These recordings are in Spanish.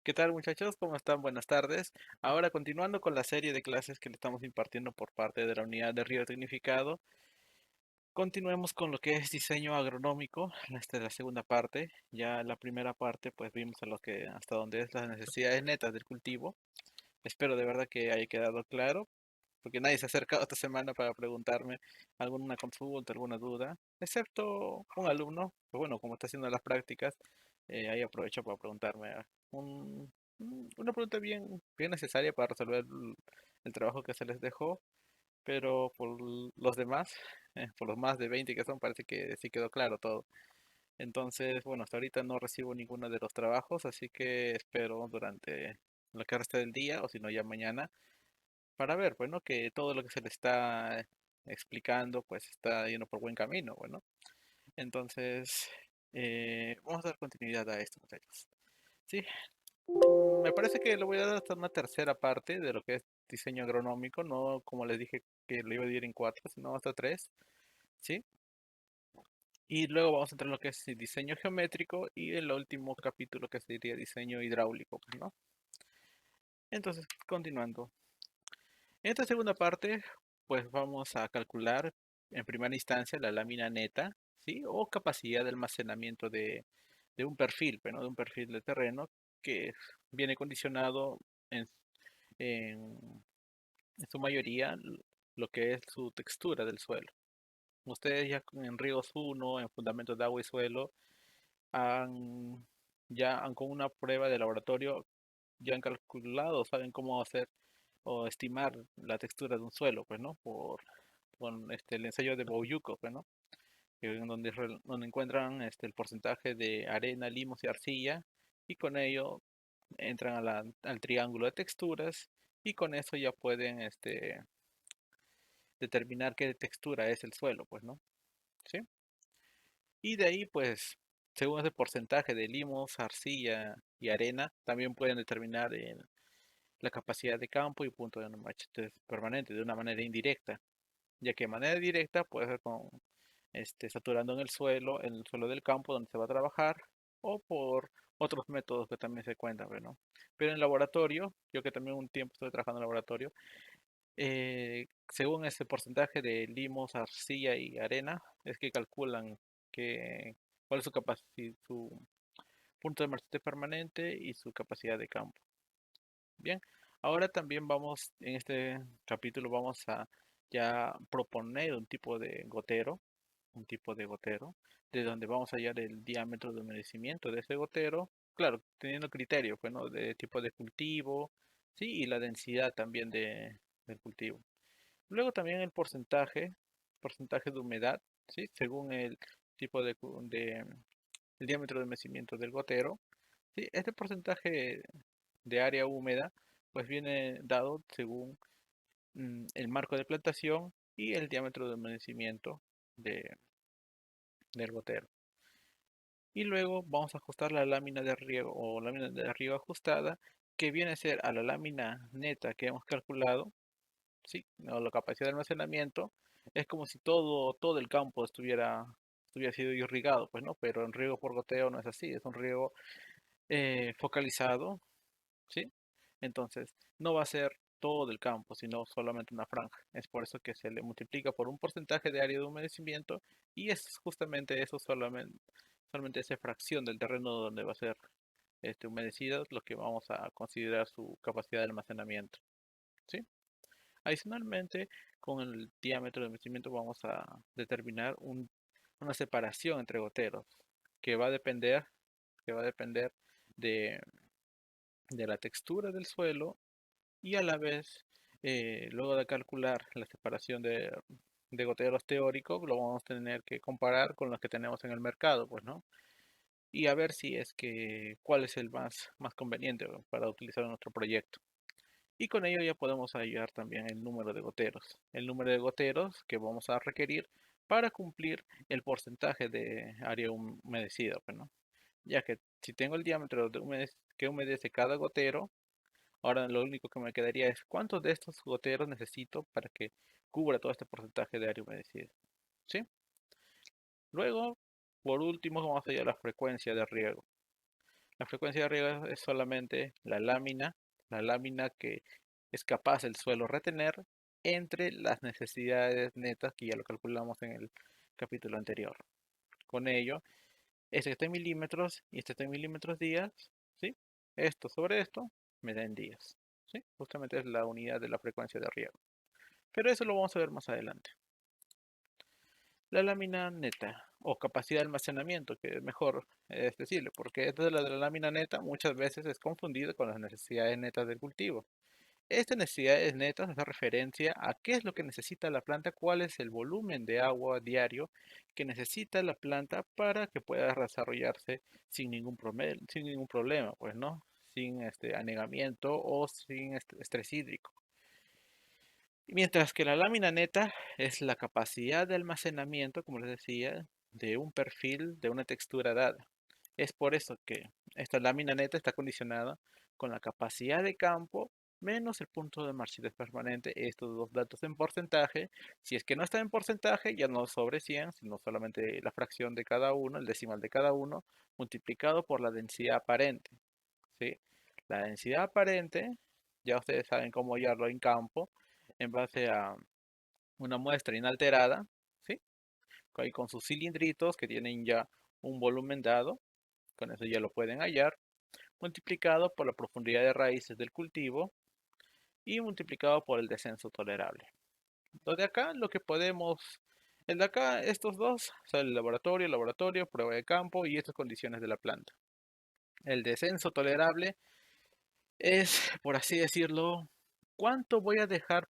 ¿Qué tal, muchachos? ¿Cómo están? Buenas tardes. Ahora, continuando con la serie de clases que le estamos impartiendo por parte de la unidad de Río Tecnificado, continuemos con lo que es diseño agronómico. Esta es la segunda parte. Ya la primera parte, pues vimos a lo que hasta donde es las necesidades netas del cultivo. Espero de verdad que haya quedado claro, porque nadie se ha acercado esta semana para preguntarme alguna consulta, alguna duda, excepto un alumno, que bueno, como está haciendo las prácticas, ahí aprovecho para preguntarme una pregunta bien necesaria para resolver el trabajo que se les dejó, pero por los demás, por los más de 20 que son, parece que sí quedó claro todo. Entonces, bueno, hasta ahorita no recibo ninguno de los trabajos, así que espero durante lo que resta del día, o si no ya mañana, para ver, bueno, que todo lo que se le está explicando, pues está yendo por buen camino, bueno. Entonces, vamos a dar continuidad a esto, muchachos. Sí, me parece que le voy a dar hasta una tercera parte de lo que es diseño agronómico, no como les dije que lo iba a dividir en cuatro, sino hasta tres, ¿sí? Y luego vamos a entrar en lo que es diseño geométrico y el último capítulo que sería diseño hidráulico, pues, ¿no? Entonces, continuando. En esta segunda parte, pues vamos a calcular en primera instancia la lámina neta, ¿sí? O capacidad de almacenamiento de un perfil, bueno, de un perfil de terreno que viene condicionado en, en- en su mayoría lo que es su textura del suelo. Ustedes ya en Ríos uno, en Fundamentos de Agua y Suelo, han, ya han con una prueba de laboratorio, ya han calculado, saben cómo hacer o estimar la textura de un suelo, pues, ¿no? Con el ensayo de Boyuco, pues, ¿no? En donde, donde encuentran el porcentaje de arena, limos y arcilla, y con ello entran al triángulo de texturas, y con eso ya pueden determinar qué textura es el suelo, pues, ¿no? ¿Sí? Y de ahí, pues, según ese porcentaje de limos, arcilla y arena, también pueden determinar la capacidad de campo y punto de machete permanente de una manera indirecta, ya que de manera directa puede ser con saturando en el suelo del campo donde se va a trabajar, o por otros métodos que también se cuentan, ¿no? Pero en laboratorio, yo que también un tiempo estoy trabajando en laboratorio, según ese porcentaje de limos, arcilla y arena, es que calculan cuál es su capacidad, su punto de marchite permanente y su capacidad de campo. Bien, ahora también vamos, en este capítulo vamos a ya proponer un tipo de gotero, de donde vamos a hallar el diámetro de humedecimiento de ese gotero, claro, teniendo criterio, pues, ¿no? De tipo de cultivo, sí, y la densidad también del cultivo. Luego también el porcentaje de humedad, sí, según el tipo el diámetro de humedecimiento del gotero. Sí, este porcentaje de área húmeda, pues viene dado según el marco de plantación y el diámetro de humedecimiento de, del gotero. Y luego vamos a ajustar la lámina de riego o lámina de riego ajustada, que viene a ser a la lámina neta que hemos calculado, ¿sí? O la capacidad de almacenamiento. Es como si todo el campo estuviera sido irrigado, pues, ¿no? Pero en riego por goteo no es así, es un riego focalizado, ¿sí? Entonces, no va a ser todo el campo, sino solamente una franja. Es por eso que se le multiplica por un porcentaje de área de humedecimiento, y es justamente eso, solamente esa fracción del terreno donde va a ser humedecido lo que vamos a considerar su capacidad de almacenamiento, ¿sí? Adicionalmente, con el diámetro de humedecimiento vamos a determinar una separación entre goteros que va a depender, que va a depender de, de la textura del suelo, y a la vez, luego de calcular la separación de goteros teóricos, lo vamos a tener que comparar con los que tenemos en el mercado, pues, ¿no? Y a ver si es que cuál es el más conveniente para utilizar en nuestro proyecto. Y con ello ya podemos hallar también el número de goteros. El número de goteros que vamos a requerir para cumplir el porcentaje de área humedecida, pues, ¿no? Ya que si tengo el diámetro que humedece cada gotero, ahora lo único que me quedaría es cuántos de estos goteros necesito para que cubra todo este porcentaje de área humedecida, ¿sí? Luego, por último, vamos a hallar la frecuencia de riego. La frecuencia de riego es solamente la lámina que es capaz el suelo retener entre las necesidades netas que ya lo calculamos en el capítulo anterior. Con ello, este está en milímetros y este está en milímetros días, ¿sí? Esto sobre esto me da en días, ¿sí? Justamente es la unidad de la frecuencia de riego. Pero eso lo vamos a ver más adelante. La lámina neta o capacidad de almacenamiento, que es mejor es decirle, porque esto de la lámina neta muchas veces es confundido con las necesidades netas del cultivo. Estas necesidades netas hacen referencia a qué es lo que necesita la planta, cuál es el volumen de agua diario que necesita la planta para que pueda desarrollarse sin ningún problema, pues no, sin anegamiento o sin estrés hídrico. Mientras que la lámina neta es la capacidad de almacenamiento, como les decía, de un perfil, de una textura dada. Es por eso que esta lámina neta está condicionada con la capacidad de campo menos el punto de marchitez permanente. Estos dos datos en porcentaje. Si es que no está en porcentaje, ya no sobre 100, sino solamente la fracción de cada uno, el decimal de cada uno, multiplicado por la densidad aparente. ¿Sí? La densidad aparente, ya ustedes saben cómo hallarlo en campo, en base a una muestra inalterada, ¿sí? Ahí con sus cilindritos que tienen ya un volumen dado, con eso ya lo pueden hallar, multiplicado por la profundidad de raíces del cultivo y multiplicado por el descenso tolerable. Lo de acá, lo que podemos, el de acá, estos dos, o sea, el laboratorio, prueba de campo y estas condiciones de la planta. El descenso tolerable es, por así decirlo, cuánto voy a dejar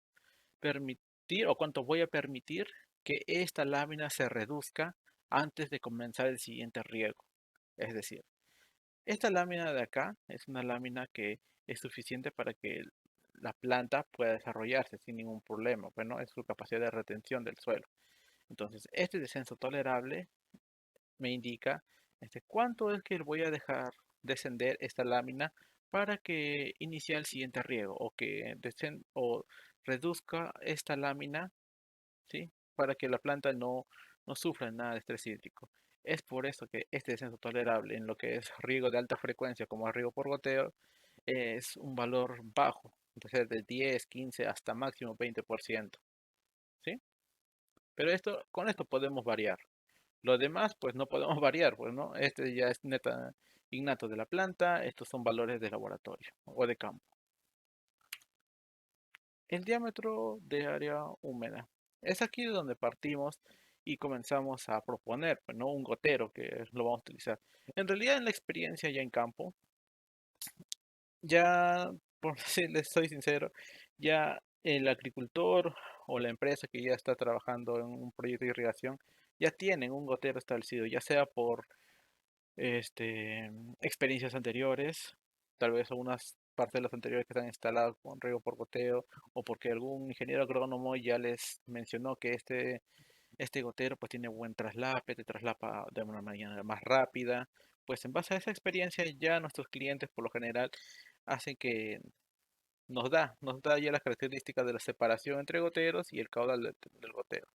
permitir o cuánto voy a permitir que esta lámina se reduzca antes de comenzar el siguiente riego. Es decir, esta lámina de acá es una lámina que es suficiente para que la planta pueda desarrollarse sin ningún problema. Bueno, es su capacidad de retención del suelo. Entonces, este descenso tolerable me indica cuánto es que voy a dejar descender esta lámina para que inicie el siguiente riego o que o reduzca esta lámina, ¿sí? Para que la planta no sufra nada de estrés hídrico. Es por eso que este descenso tolerable en lo que es riego de alta frecuencia como el riego por goteo es un valor bajo, entonces de 10, 15 hasta máximo 20%, ¿sí? Pero con esto podemos variar. Lo demás, pues no podemos variar, pues no. Este ya es neta innato de la planta, estos son valores de laboratorio o de campo. El diámetro de área húmeda. Es aquí donde partimos y comenzamos a proponer, pues, ¿no? Un gotero que lo vamos a utilizar. En realidad, en la experiencia ya en campo, ya, por si les soy sincero, ya el agricultor o la empresa que ya está trabajando en un proyecto de irrigación, ya tienen un gotero establecido, ya sea por experiencias anteriores, tal vez algunas parcelas anteriores que están instaladas con riego por goteo, o porque algún ingeniero agrónomo ya les mencionó que este gotero pues tiene buen traslape, te traslapa de una manera más rápida. Pues en base a esa experiencia ya nuestros clientes por lo general hacen que nos da ya las características de la separación entre goteros y el caudal del gotero.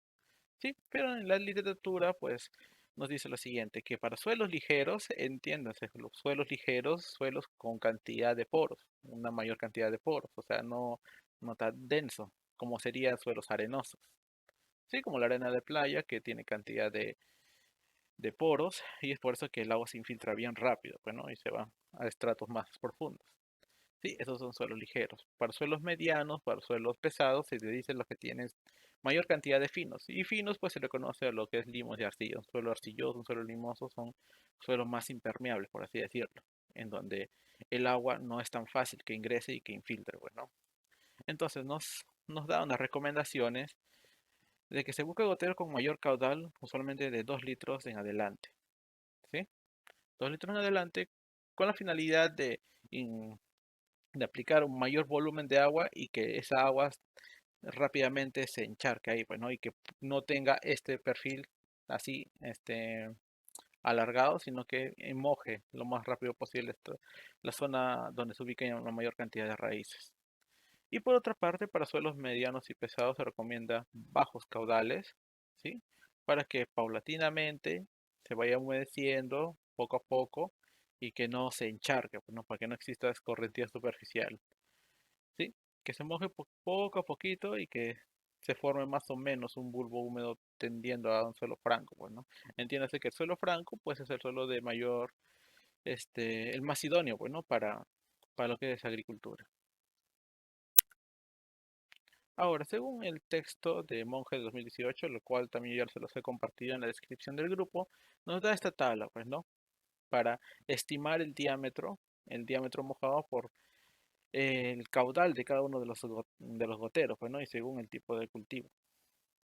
Sí, pero en la literatura, pues, nos dice lo siguiente, que para suelos ligeros, entiéndase, los suelos ligeros, suelos con cantidad de poros, una mayor cantidad de poros, o sea, no tan denso, como serían suelos arenosos. Sí, como la arena de playa, que tiene cantidad de poros, y es por eso que el agua se infiltra bien rápido, pues, ¿no? Y se va a estratos más profundos. Sí, esos son suelos ligeros. Para suelos medianos, para suelos pesados, se le dice los que tienen mayor cantidad de finos. Y finos, pues se le conoce a lo que es limos y arcillos. Un suelo arcilloso, un suelo limoso son suelos más impermeables, por así decirlo, en donde el agua no es tan fácil que ingrese y que infiltre, pues, ¿no? Entonces nos da unas recomendaciones de que se busque goteros con mayor caudal, usualmente de 2 litros en adelante, ¿sí? 2 litros en adelante con la finalidad de aplicar un mayor volumen de agua y que esa agua rápidamente se encharque ahí, pues, ¿no? Y que no tenga este perfil así, alargado, sino que moje lo más rápido posible la zona donde se ubica una mayor cantidad de raíces. Y por otra parte, para suelos medianos y pesados se recomienda bajos caudales, ¿sí? Para que paulatinamente se vaya humedeciendo poco a poco y que no se encharque, pues, ¿no? Para que no exista escorrentía superficial, ¿sí? Que se moje poco a poquito y que se forme más o menos un bulbo húmedo tendiendo a un suelo franco, pues, ¿no? Entiéndase que el suelo franco, pues, es el suelo de mayor, el más idóneo, pues, ¿no? Para lo que es agricultura. Ahora, según el texto de Monge de 2018, lo cual también ya se los he compartido en la descripción del grupo, nos da esta tabla, pues, ¿no? Para estimar el diámetro mojado por el caudal de cada uno de de los goteros, pues, ¿no? Y según el tipo de cultivo.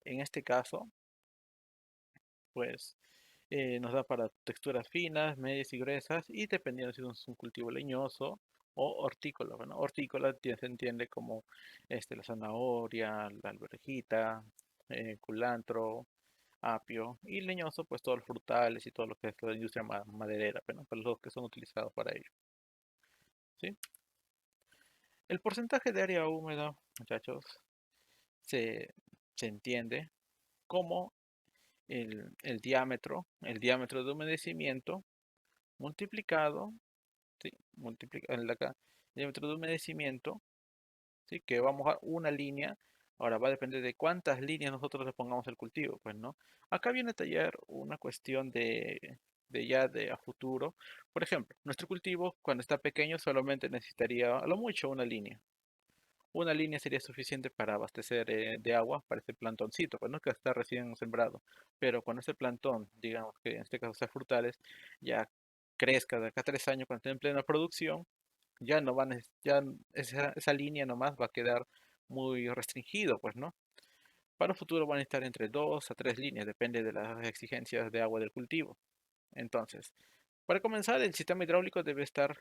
En este caso, pues, nos da para texturas finas, medias y gruesas, y dependiendo si es un cultivo leñoso o hortícola. Bueno, hortícola se entiende como la zanahoria, la alverjita, culantro, apio, y leñoso, pues todos los frutales y todo lo que es la industria maderera, bueno, para los que son utilizados para ello. ¿Sí? El porcentaje de área húmeda, muchachos, se, se entiende como el diámetro de humedecimiento multiplicado, ¿sí? Acá, diámetro de humedecimiento, ¿sí? Que vamos a una línea. Ahora va a depender de cuántas líneas nosotros le pongamos al cultivo, pues, ¿no? Acá viene a tallar una cuestión de ya de a futuro. Por ejemplo, nuestro cultivo cuando está pequeño solamente necesitaría a lo mucho una línea. Una línea sería suficiente para abastecer de agua para ese plantoncito, pues no que está recién sembrado. Pero cuando ese plantón, digamos que en este caso sea frutales, ya crezca de acá a 3 años, cuando esté en plena producción, ya no van, ya esa línea nomás va a quedar muy restringido, pues, ¿no? Para el futuro van a estar entre 2 a 3 líneas, depende de las exigencias de agua del cultivo. Entonces, para comenzar, el sistema hidráulico debe estar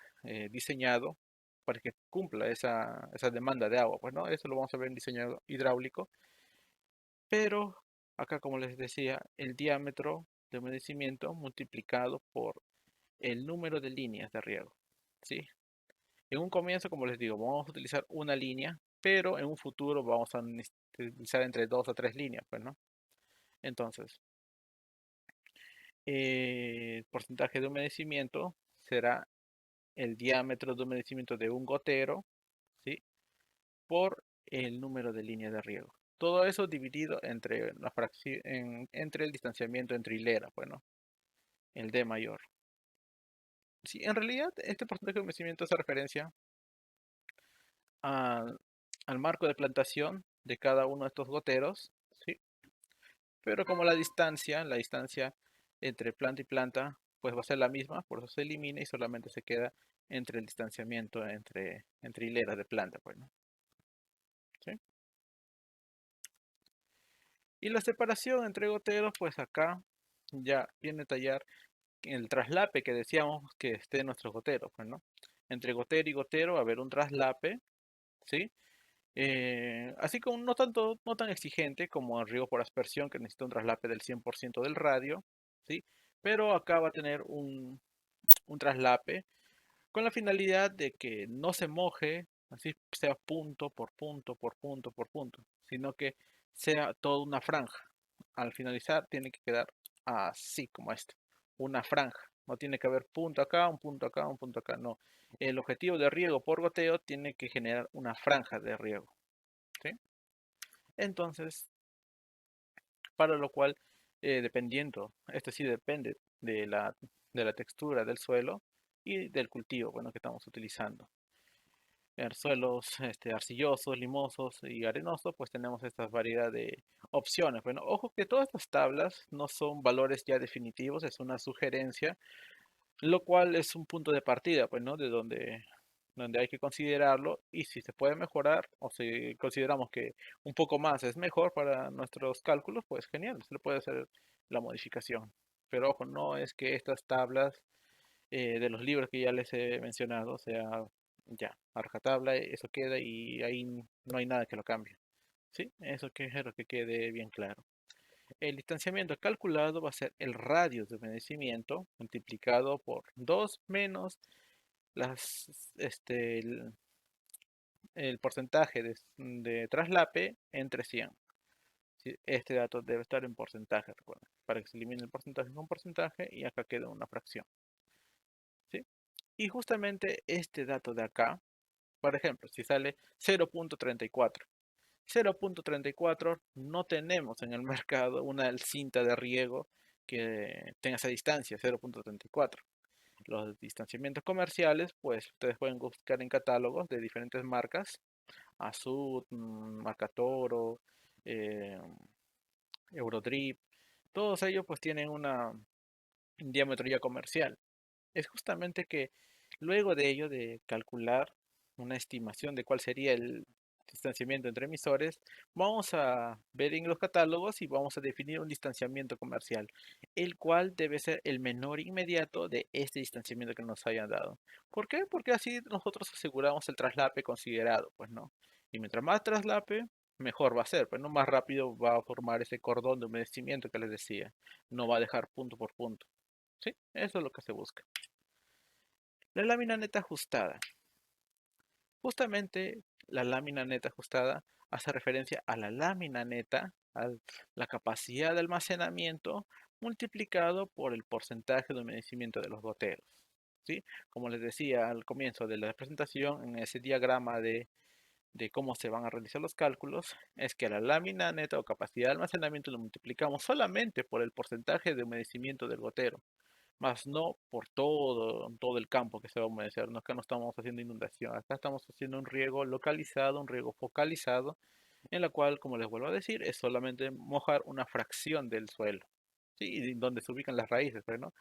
diseñado para que cumpla esa demanda de agua. Pues no, eso lo vamos a ver en diseño hidráulico. Pero acá, como les decía, el diámetro de humedecimiento multiplicado por el número de líneas de riego. ¿Sí? En un comienzo, como les digo, vamos a utilizar una línea, pero en un futuro vamos a utilizar entre 2 a 3 líneas, pues, ¿no? Entonces, el porcentaje de humedecimiento será el diámetro de humedecimiento de un gotero, ¿sí? Por el número de líneas de riego. Todo eso dividido entre la fracción, entre el distanciamiento entre hileras, bueno, el D mayor. Sí, en realidad este porcentaje de humedecimiento hace referencia al, al marco de plantación de cada uno de estos goteros, ¿sí? Pero como la distancia entre planta y planta, pues va a ser la misma, por eso se elimina y solamente se queda entre el distanciamiento entre hileras de planta, pues, ¿no? ¿Sí? Y la separación entre goteros, pues acá ya viene a tallar el traslape que decíamos que esté en nuestros goteros, pues, ¿no? Entre gotero y gotero va a haber un traslape, ¿sí? Así como no tanto, no tan exigente como el riego por aspersión, que necesita un traslape del 100% del radio, ¿sí? Pero acá va a tener un traslape con la finalidad de que no se moje, así sea punto por punto por punto por punto, sino que sea toda una franja. Al finalizar tiene que quedar así como esto, una franja. No tiene que haber punto acá, un punto acá, un punto acá, no. El objetivo de riego por goteo tiene que generar una franja de riego, ¿sí? Entonces, para lo cual, dependiendo, esto sí depende de la textura del suelo y del cultivo, bueno, que estamos utilizando. En suelos arcillosos, limosos y arenosos, pues tenemos esta variedad de opciones. Bueno, ojo que todas estas tablas no son valores ya definitivos, es una sugerencia, lo cual es un punto de partida, pues, ¿no? De donde hay que considerarlo y si se puede mejorar o si consideramos que un poco más es mejor para nuestros cálculos, pues genial, se le puede hacer la modificación. Pero ojo, no es que estas tablas de los libros que ya les he mencionado, o sea, ya, a rajatabla, eso queda y ahí no hay nada que lo cambie. ¿Sí? Eso que es lo que quede bien claro. El distanciamiento calculado va a ser el radio de humedecimiento multiplicado por 2 menos las, el porcentaje de traslape entre 100. Sí, este dato debe estar en porcentaje, recuerden, para que se elimine el porcentaje con porcentaje y acá queda una fracción. ¿Sí? Y justamente este dato de acá, por ejemplo, si sale 0.34. 0.34 no tenemos en el mercado una cinta de riego que tenga esa distancia, 0.34. Los distanciamientos comerciales, pues ustedes pueden buscar en catálogos de diferentes marcas, Azul, Marca Toro, eh, Eurodrip, todos ellos pues tienen un diámetro ya comercial. Es justamente que luego de ello, de calcular una estimación de cuál sería el distanciamiento entre emisores, vamos a ver en los catálogos y vamos a definir un distanciamiento comercial, el cual debe ser el menor inmediato de este distanciamiento que nos hayan dado. ¿Por qué? Porque así nosotros aseguramos el traslape considerado, pues no. Y mientras más traslape, mejor va a ser, pues no más rápido va a formar ese cordón de humedecimiento que les decía. No va a dejar punto por punto. ¿Sí? Eso es lo que se busca. La lámina neta ajustada. Justamente la lámina neta ajustada hace referencia a la lámina neta, a la capacidad de almacenamiento multiplicado por el porcentaje de humedecimiento de los goteros. ¿Sí? Como les decía al comienzo de la presentación, en ese diagrama de cómo se van a realizar los cálculos, es que la lámina neta o capacidad de almacenamiento lo multiplicamos solamente por el porcentaje de humedecimiento del gotero, más no por todo el campo que se va a humedecer. No, acá no estamos haciendo inundación, acá estamos haciendo un riego localizado, un riego focalizado, en la cual, como les vuelvo a decir, es solamente mojar una fracción del suelo, ¿sí? Y donde se ubican las raíces, pues, ¿no?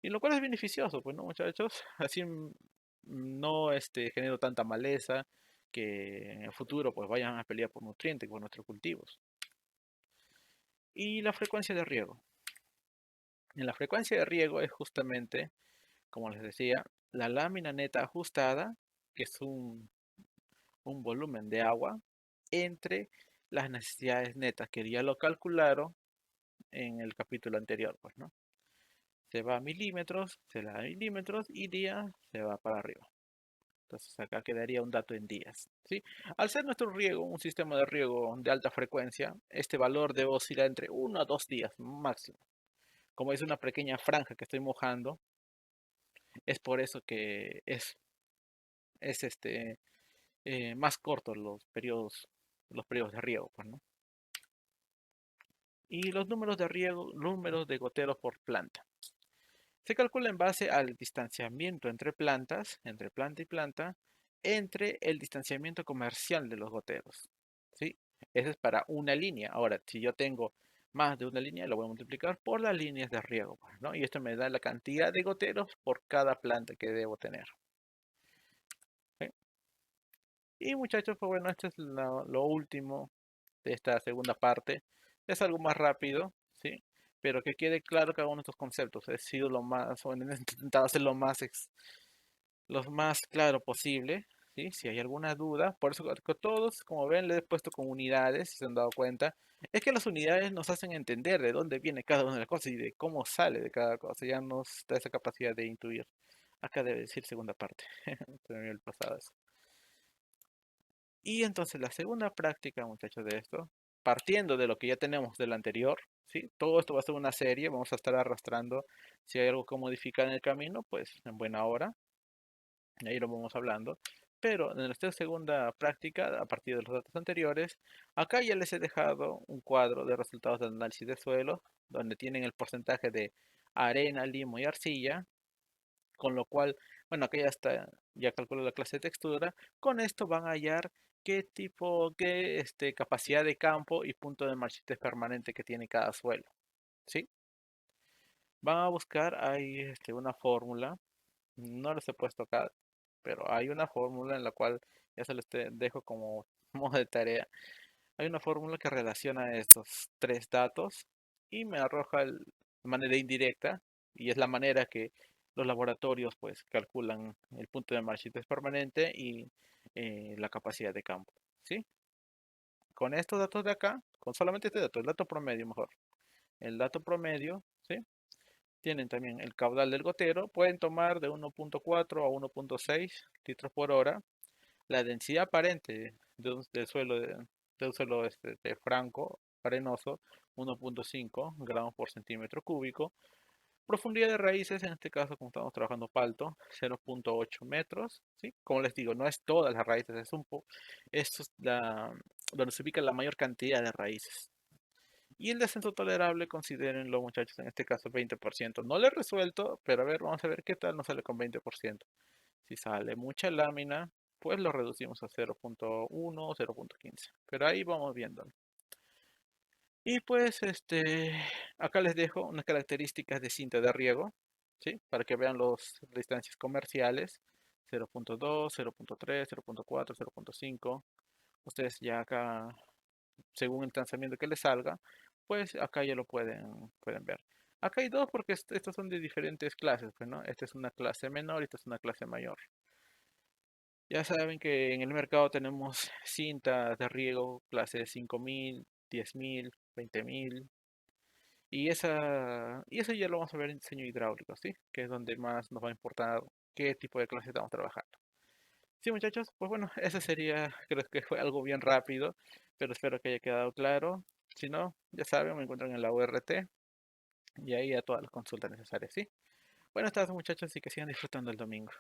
Y lo cual es beneficioso, pues, ¿no, muchachos? Así no genero tanta maleza que en el futuro pues vayan a pelear por nutrientes con nuestros cultivos. Y la frecuencia de riego. En la frecuencia de riego es justamente, como les decía, la lámina neta ajustada, que es un volumen de agua, entre las necesidades netas, que ya lo calcularon en el capítulo anterior, pues, ¿no? Se va a milímetros, se da a milímetros y día se va para arriba. Entonces acá quedaría un dato en días, ¿sí? Al ser nuestro riego un sistema de riego de alta frecuencia, este valor debe oscilar entre 1 a 2 días máximo. Como es una pequeña franja que estoy mojando, es por eso que es más cortos los periodos de riego, pues, ¿no? Y los números de riego, números de goteros por planta. Se calcula en base al distanciamiento entre planta y planta, entre el distanciamiento comercial de los goteros, ¿sí? Ese es para una línea. Ahora, si yo tengo más de una línea, lo voy a multiplicar por las líneas de riego, pues, ¿no? Y esto me da la cantidad de goteros por cada planta que debo tener, ¿sí? Y muchachos, pues bueno, esto es lo último de esta segunda parte. Es algo más rápido, ¿sí? Pero que quede claro cada uno de estos conceptos. He sido lo más, o he intentado hacer lo más claro posible, ¿sí? Si hay alguna duda, por eso que todos, como ven, le he puesto con unidades, si se han dado cuenta. Es que las unidades nos hacen entender de dónde viene cada una de las cosas y de cómo sale de cada cosa. Ya nos da esa capacidad de intuir. Acá debe decir segunda parte. Se me olvidó el pasado eso. Y entonces la segunda práctica, muchachos, de esto, partiendo de lo que ya tenemos del anterior, ¿sí? Todo esto va a ser una serie, vamos a estar arrastrando. Si hay algo que modificar en el camino, pues en buena hora, ahí lo vamos hablando. Pero en esta segunda práctica, a partir de los datos anteriores, acá ya les he dejado un cuadro de resultados de análisis de suelo, donde tienen el porcentaje de arena, limo y arcilla, con lo cual, bueno, acá ya está, ya calculo la clase de textura. Con esto van a hallar qué tipo, qué capacidad de campo y punto de marchitez permanente que tiene cada suelo, ¿sí? Van a buscar, hay una fórmula, no les he puesto acá, pero hay una fórmula en la cual ya se les dejo como modo de tarea. Hay una fórmula que relaciona estos tres datos y me arroja de manera indirecta, y es la manera que los laboratorios pues calculan el punto de marchitez permanente y la capacidad de campo, ¿sí? Con estos datos de acá, con solamente este dato, el dato promedio mejor, el dato promedio, ¿sí? Tienen también el caudal del gotero, pueden tomar de 1.4 a 1.6 litros por hora, la densidad aparente del suelo, de un suelo de franco, arenoso, 1.5 gramos por centímetro cúbico, Profundidad de raíces, en este caso, como estamos trabajando palto, 0.8 metros, ¿sí? Como les digo, no es todas las raíces, esto es donde se ubica la mayor cantidad de raíces. Y el descenso tolerable, considérenlo muchachos, en este caso 20%. No lo he resuelto, pero a ver, vamos a ver qué tal nos sale con 20%. Si sale mucha lámina, pues lo reducimos a 0.1 o 0.15. Pero ahí vamos viendo. Y pues acá les dejo unas características de cinta de riego, ¿sí? Para que vean las distancias comerciales. 0.2, 0.3, 0.4, 0.5. Ustedes ya acá, según el lanzamiento que les salga, pues acá ya lo pueden ver. Acá hay dos porque estos son de diferentes clases, pues, ¿no? Esta es una clase menor y esta es una clase mayor. Ya saben que en el mercado tenemos cintas de riego clase 5000, 10000, 20000. Y eso ya lo vamos a ver en diseño hidráulico, ¿sí? Que es donde más nos va a importar qué tipo de clase estamos trabajando. Sí, muchachos, pues bueno, ese sería, creo que fue algo bien rápido, pero espero que haya quedado claro. Si no, ya saben, me encuentran en la URT y ahí a todas las consultas necesarias, ¿sí? Buenas tardes, muchachos, y que sigan disfrutando el domingo.